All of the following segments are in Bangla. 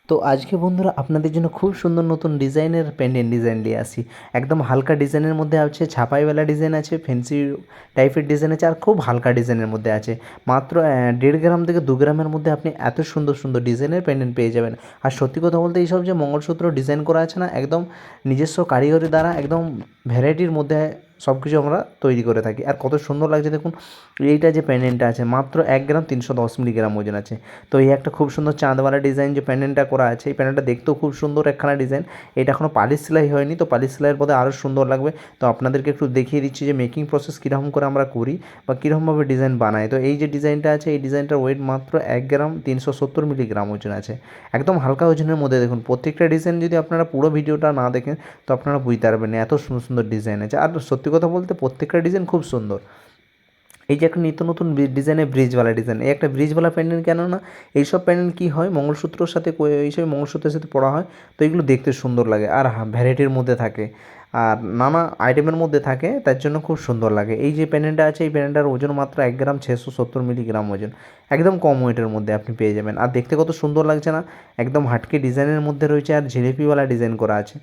তো আজকে বন্ধুরা আপনাদের জন্য খুব সুন্দর নতুন ডিজাইনের পেন্ডেন্ট ডিজাইন নিয়ে আসি। একদম হালকা ডিজাইনের মধ্যে আছে, ছাপাইওয়ালা ডিজাইন আছে, ফ্যান্সি টাইপের ডিজাইন আছে, আর খুব হালকা ডিজাইনের মধ্যে আছে। মাত্র 1.5 গ্রাম থেকে 2 গ্রামের মধ্যে আপনি এত সুন্দর সুন্দর ডিজাইনের পেন্ডেন্ট পেয়ে যাবেন। আর সত্যি কথা বলতে এইসব যে মঙ্গলসূত্র ডিজাইন করা আছে না, একদম নিজস্ব কারিগরি দ্বারা একদম ভ্যারাইটির মধ্যে সব কিছু আমরা তৈরি করে থাকি। আর কত সুন্দর লাগছে দেখুন। এইটা যে প্যান্ডেন্টটা আছে মাত্র 1 গ্রাম 310 মিলিগ্রাম ওজন আছে। তো এই একটা খুব সুন্দর চাঁদওয়ালা ডিজাইন যে প্যান্ডেন্টটা করা আছে, এই প্যান্ডেন্টটা দেখতেও খুব সুন্দর একখানা ডিজাইন। এটা এখনও পালিশ সেলাই হয়নি, তো পালিশ সেলাইয়ের পরে আরও সুন্দর লাগবে। তো আপনাদেরকে একটু দেখিয়ে দিচ্ছি যে মেকিং প্রসেস কীরকম করে আমরা করি বা কীরকমভাবে ডিজাইন বানাই। তো এই যে ডিজাইনটা আছে, এই ডিজাইনটার ওয়েট মাত্র 1 গ্রাম 370 মিলিগ্রাম ওজন আছে। একদম হালকা ওজনের মধ্যে দেখুন। প্রত্যেকটা ডিজাইন যদি আপনারা পুরো ভিডিওটা না দেখেন তো আপনারা বুঝতে পারবেন না, এত সুন্দর সুন্দর ডিজাইন আছে। আর সত্যি কথা বলতে প্রত্যেকটা ডিজাইন খুব সুন্দর। এই যে একটা নিত্য নতুন ডিজাইনের ব্রিজওয়ালা ডিজাইন, এই একটা ব্রিজওয়ালা প্যান্ডেন্ট, কেননা এইসব প্যান্ডেন্ট কী হয় মঙ্গলসূত্রর সাথে, এইসব মঙ্গলসূত্রের সাথে পরা হয়, তো এগুলো দেখতে সুন্দর লাগে আর ভ্যারাইটির মধ্যে থাকে আর নানা আইটেমের মধ্যে থাকে, তার জন্য খুব সুন্দর লাগে। এই যে প্যান্ডেন্টটা আছে, এই প্যান্ডেন্টটার ওজন মাত্র 1 গ্রাম 670 মিলিগ্রাম ওজন। একদম কম ওয়েটের মধ্যে আপনি পেয়ে যাবেন। আর দেখতে কত সুন্দর লাগছে না, একদম হাটকে ডিজাইনের মধ্যে রয়েছে আর জিলিপিওয়ালা ডিজাইন করা আছে।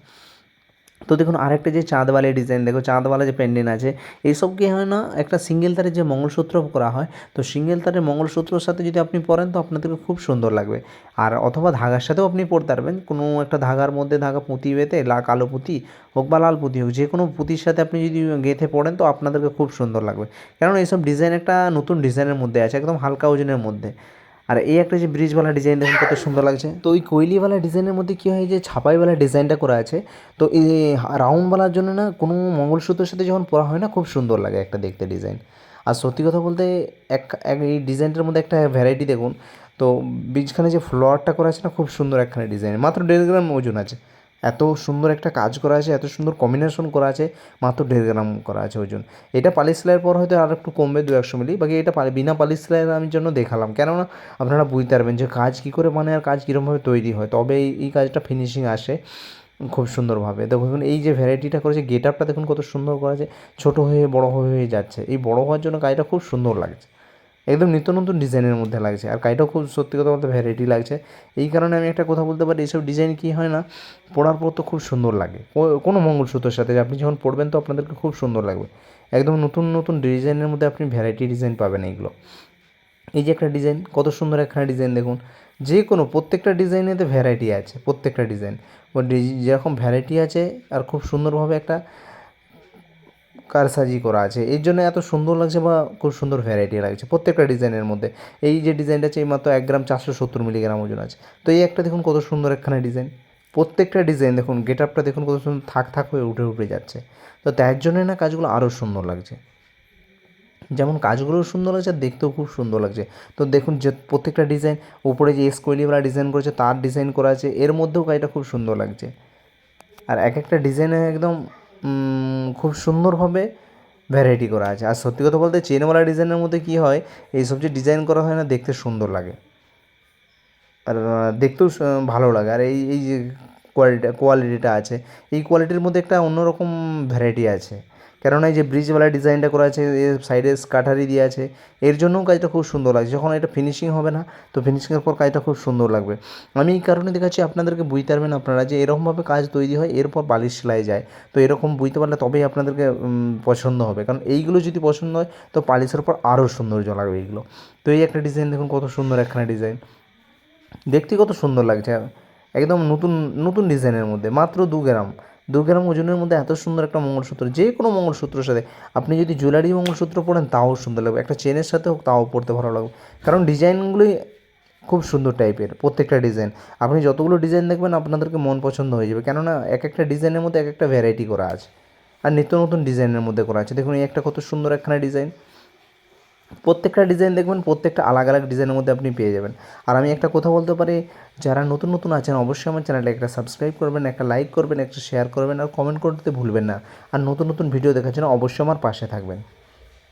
তো দেখুন আরেকটা যে চাঁদওয়ালা ডিজাইন, দেখো চাঁদওয়ালা যে পেন্ডেন্ট আছে, এইসব কি হয় না, একটা সিঙ্গেল তারের যে মঙ্গলসূত্র করা হয়, তো সিঙ্গেল তারের মঙ্গলসূত্রর সাথে যদি আপনি পরেন তো আপনাদেরকে খুব সুন্দর লাগবে। আর অথবা ধাগার সাথেও আপনি পরতে পারবেন, কোনো একটা ধাগার মধ্যে ধাগা পুঁতি বেঁধে, কালো পুঁতি হোক বা লাল পুঁতি হোক, যে কোনো পুঁতির সাথে আপনি যদি গেঁথে পড়েন তো আপনাদেরকে খুব সুন্দর লাগবে। কারণ এইসব ডিজাইন একটা নতুন ডিজাইনের মধ্যে আছে, একদম হালকা ওজনের মধ্যে। আর এই একটা যে ব্রিজওয়ালা ডিজাইন দেখুন কত সুন্দর লাগছে। তো ওই কোয়েলিওয়ালা ডিজাইনের মধ্যে কী হয়, যে ছাপাইওয়ালা ডিজাইনটা করা আছে, তো এই রাউন্ডওয়ালার জন্য না কোনো মঙ্গলসূত্রের সাথে যখন পরা হয় না, খুব সুন্দর লাগে একটা দেখতে ডিজাইন। আর সত্যি কথা বলতে এই ডিজাইনটার মধ্যে একটা ভ্যারাইটি দেখুন। তো বীজখানে যে ফ্লোয়ারটা করা আছে না, খুব সুন্দর একখানে ডিজাইন, মাত্র 1.5 গ্রাম ওজন আছে। এত সুন্দর একটা কাজ করা আছে, এত সুন্দর কম্বিনেশন করা আছে, মাত্র 1.5 গ্রাম করা আছে ওজন। এটা পালিশ সেলাইয়ের পর হয়তো আর একটু কমবে 200 মিলি, বাকি এটা বিনা পালিশ সেলাইয়ের আমি জন্য দেখালাম, কেননা আপনারা বুঝতে পারবেন যে কাজ কী করে মানে আর কাজ কীরকমভাবে তৈরি হয়, তবে এই কাজটা ফিনিশিং আসে খুব সুন্দরভাবে। দেখুন এই যে ভ্যারাইটিটা করেছে, গেট আপটা দেখুন কত সুন্দর করা আছে, ছোটো হয়ে বড়ো হয়ে যাচ্ছে। এই বড়ো হওয়ার জন্য কাজটা খুব সুন্দর লাগছে, একদম নিত্য নতুন ডিজাইনের মধ্যে লাগছে। আর কাজটাও খুব সত্যি কথা বলতে ভ্যারাইটি লাগছে। এই কারণে আমি একটা কথা বলতে পারি, এইসব ডিজাইন কী হয় না, পরার পর তো খুব সুন্দর লাগে। কোনো মঙ্গলসূত্রের সাথে আপনি যখন পরবেন তো আপনাদেরকে খুব সুন্দর লাগবে। একদম নতুন নতুন ডিজাইনের মধ্যে আপনি ভ্যারাইটি ডিজাইন পাবেন এইগুলো। এই যে একটা ডিজাইন, কত সুন্দর একখানা ডিজাইন দেখুন। যে কোনো প্রত্যেকটা ডিজাইনেতে ভ্যারাইটি আছে, প্রত্যেকটা ডিজাইন যেরকম ভ্যারাইটি আছে, আর খুব সুন্দরভাবে একটা কারসাজি করা আছে, এর জন্য এত সুন্দর লাগছে বা খুব সুন্দর ভ্যারাইটি লাগছে প্রত্যেকটা ডিজাইনের মধ্যে। এই যে ডিজাইনটা আছে, এই মাত্র 1 গ্রাম 470 মিলিগ্রাম ওজন আছে। তো এই একটা দেখুন কত সুন্দর একখানা ডিজাইন, প্রত্যেকটা ডিজাইন দেখুন, গেট আপটা দেখুন কত সুন্দর থাক থাক হয়ে উঠে উঠে যাচ্ছে। তো তার জন্যই না কাজগুলো আরও সুন্দর লাগছে, যেমন কাজগুলোও সুন্দর লাগছে আর দেখতেও খুব সুন্দর লাগছে। তো দেখুন যে প্রত্যেকটা ডিজাইন, উপরে যে স্কোয়েলিওয়ালা ডিজাইন করেছে তার ডিজাইন করা আছে, এর মধ্যেও কাজটা খুব সুন্দর লাগছে। আর এক একটা ডিজাইনে একদম খুব সুন্দরভাবে ভ্যারাইটি করা আছে। আর সত্যি কথা বলতে চেনওয়ালা ডিজাইনের মধ্যে কী হয়, এইসব যে ডিজাইন করা হয় না, দেখতে সুন্দর লাগে আর দেখতেও ভালো লাগে। আর এই যে কোয়ালিটিটা আছে, এই কোয়ালিটির মধ্যে একটা অন্যরকম ভ্যারাইটি আছে, কেননা এই যে ব্রিজওয়ালা ডিজাইনটা করা আছে, এর সাইডে কাঠারি দিয়ে আছে, এর জন্যও কাজটা খুব সুন্দর লাগছে। যখন এটা ফিনিশিং হবে না, তো ফিনিশিংয়ের পর কাজটা খুব সুন্দর লাগবে। আমি এই কারণে দেখাচ্ছি আপনাদেরকে, বুঝতে পারবেন আপনারা যে এরকমভাবে কাজ তৈরি হয়, এরপর বালিশ সেলাই যায়। তো এরকম বুঝতে পারলে তবেই আপনাদেরকে পছন্দ হবে, কারণ এইগুলো যদি পছন্দ হয় তো পালিশের পর আরও সৌন্দর্য লাগবে এইগুলো। তো এই একটা ডিজাইন দেখুন কত সুন্দর একখানা ডিজাইন, দেখতে কত সুন্দর লাগছে, একদম নতুন নতুন ডিজাইনের মধ্যে, মাত্র 2 গ্রাম ওজনের মধ্যে এত সুন্দর একটা মঙ্গলসূত্র। যে কোনো মঙ্গলসূত্রের সাথে আপনি যদি জুয়েলারি মঙ্গলসূত্র পরেন তাও সুন্দর লাগবে, একটা চেনের সাথে হোক তাও পরতে ভালো লাগবে, কারণ ডিজাইনগুলোই খুব সুন্দর টাইপের প্রত্যেকটা ডিজাইন। আপনি যতগুলো ডিজাইন দেখবেন আপনাদেরকে মন পছন্দ হয়ে যাবে, কেননা এক একটা ডিজাইনের মধ্যে এক একটা ভ্যারাইটি করা আছে আর নিত্য নতুন ডিজাইনের মধ্যে করা আছে। দেখুন এই একটা কত সুন্দর একখানা ডিজাইন, প্রত্যেকটা ডিজাইন দেখবেন প্রত্যেকটা আলাদা আলাদা ডিজাইনের মধ্যে আপনি পেয়ে যাবেন। আর আমি একটা কথা বলতে পারি, যারা নতুন নতুন আছেন অবশ্যই আমার চ্যানেলটা একটা সাবস্ক্রাইব করবেন, একটা লাইক করবেন, একটা শেয়ার করবেন আর কমেন্ট করতে ভুলবেন না। আর নতুন নতুন ভিডিও দেখার জন্য অবশ্যই আমার পাশে থাকবেন।